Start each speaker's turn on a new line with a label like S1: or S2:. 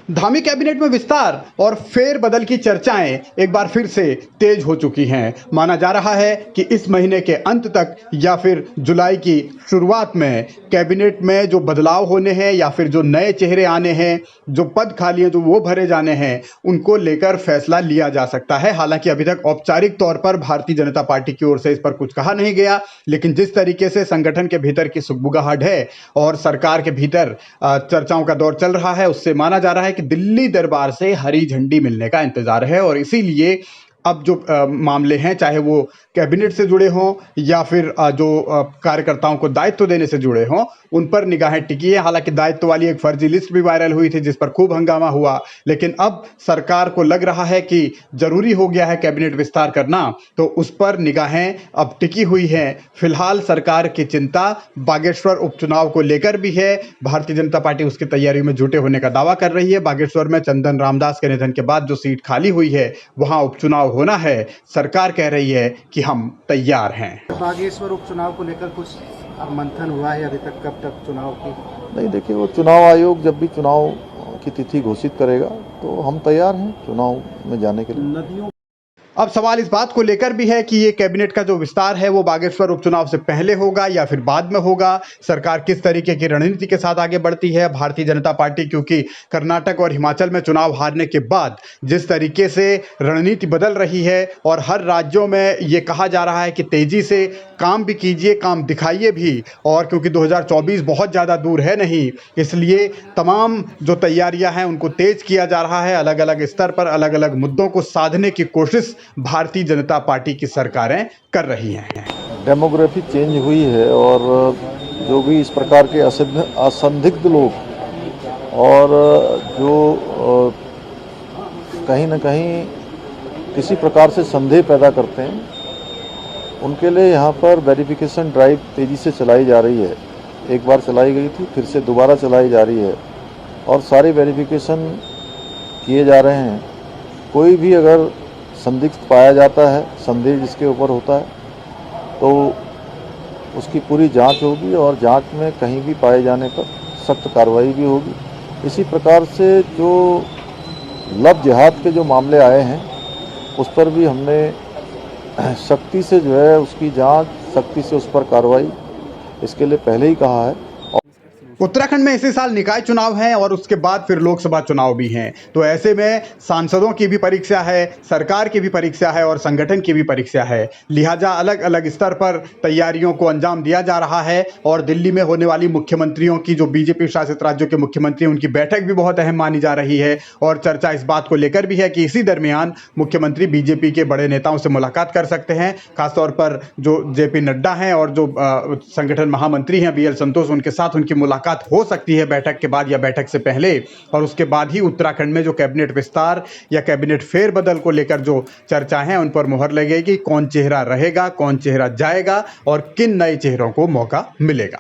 S1: Dhami cabinet में विस्तार और फेरबदल की चर्चाएं एक बार फिर से तेज हो चुकी हैं। माना जा रहा है कि इस महीने के अंत तक या फिर जुलाई की शुरुआत में कैबिनेट में जो बदलाव होने हैं या फिर जो नए चेहरे आने हैं, जो पद खाली हैं जो वो भरे जाने हैं, उनको लेकर फैसला लिया जा सकता है। हालांकि अभी तक औपचारिक तौर पर भारतीय जनता पार्टी की ओर से इस पर कुछ कहा नहीं गया, लेकिन जिस तरीके से संगठन के भीतर की सुगबुगाहट है और सरकार के भीतर चर्चाओं का दौर चल रहा है, उससे माना जा रहा है कि दिल्ली दरबार से हरी झंडी मिलने का इंतजार है। और इसीलिए अब जो मामले हैं, चाहे वो कैबिनेट से जुड़े हों या फिर जो कार्यकर्ताओं को दायित्व देने से जुड़े हों, उन पर निगाहें टिकी है। हालांकि दायित्व वाली एक फर्जी लिस्ट भी वायरल हुई थी जिस पर खूब हंगामा हुआ, लेकिन अब सरकार को लग रहा है कि जरूरी हो गया है कैबिनेट विस्तार करना, तो उस पर निगाहें अब टिकी हुई हैं। फिलहाल सरकार की चिंता बागेश्वर उपचुनाव को लेकर भी है। भारतीय जनता पार्टी उसकी तैयारी में जुटे होने का दावा कर रही है। बागेश्वर में चंदन रामदास के निधन के बाद जो सीट खाली हुई है वहां उपचुनाव होना है। सरकार कह रही है कि हम तैयार हैं।
S2: बागेश्वर उपचुनाव को लेकर कुछ मंथन हुआ है अभी तक? कब तक चुनाव की?
S3: नहीं, देखिए, वो चुनाव आयोग जब भी चुनाव की तिथि घोषित करेगा तो हम तैयार हैं चुनाव में जाने के लिए।
S1: अब सवाल इस बात को लेकर भी है कि ये कैबिनेट का जो विस्तार है वो बागेश्वर उपचुनाव से पहले होगा या फिर बाद में होगा। सरकार किस तरीके की रणनीति के साथ आगे बढ़ती है। भारतीय जनता पार्टी क्योंकि कर्नाटक और हिमाचल में चुनाव हारने के बाद जिस तरीके से रणनीति बदल रही है और हर राज्यों में ये कहा जा रहा है कि तेजी से काम भी कीजिए, काम दिखाइए भी, और क्योंकि 2024 बहुत ज़्यादा दूर है नहीं, इसलिए तमाम जो तैयारियां हैं उनको तेज किया जा रहा है। अलग अलग स्तर पर अलग अलग मुद्दों को साधने की कोशिश भारतीय जनता पार्टी की सरकारें कर रही हैं।
S3: डेमोग्राफी चेंज हुई है और जो भी इस प्रकार के असंदिग्ध लोग और जो कहीं ना कहीं किसी प्रकार से संदेह पैदा करते हैं, उनके लिए यहाँ पर वेरिफिकेशन ड्राइव तेज़ी से चलाई जा रही है। एक बार चलाई गई थी, फिर से दोबारा चलाई जा रही है और सारे वेरिफिकेशन किए जा रहे हैं। कोई भी अगर संदिग्ध पाया जाता है, संदेह जिसके ऊपर होता है, तो उसकी पूरी जांच होगी और जांच में कहीं भी पाए जाने पर सख्त कार्रवाई भी होगी। इसी प्रकार से जो लव जिहाद के जो मामले आए हैं उस पर भी हमने सख्ती से जो है उसकी जांच, सख्ती से उस पर कार्रवाई इसके लिए पहले ही कहा है।
S1: उत्तराखंड में इसी साल निकाय चुनाव हैं और उसके बाद फिर लोकसभा चुनाव भी हैं, तो ऐसे में सांसदों की भी परीक्षा है, सरकार की भी परीक्षा है और संगठन की भी परीक्षा है। लिहाजा अलग अलग स्तर पर तैयारियों को अंजाम दिया जा रहा है। और दिल्ली में होने वाली मुख्यमंत्रियों की, जो बीजेपी शासित राज्यों के मुख्यमंत्री, उनकी बैठक भी बहुत अहम मानी जा रही है। और चर्चा इस बात को लेकर भी है कि इसी दरमियान मुख्यमंत्री बीजेपी के बड़े नेताओं से मुलाकात कर सकते हैं। खासतौर पर जो जेपी नड्डा हैं और जो संगठन महामंत्री हैं BL संतोष, उनके साथ उनकी मुलाकात हो सकती है बैठक के बाद या बैठक से पहले। और उसके बाद ही उत्तराखंड में जो कैबिनेट विस्तार या कैबिनेट फेरबदल को लेकर जो चर्चा है उन पर मुहर लगेगी। कौन चेहरा रहेगा, कौन चेहरा जाएगा और किन नए चेहरों को मौका मिलेगा।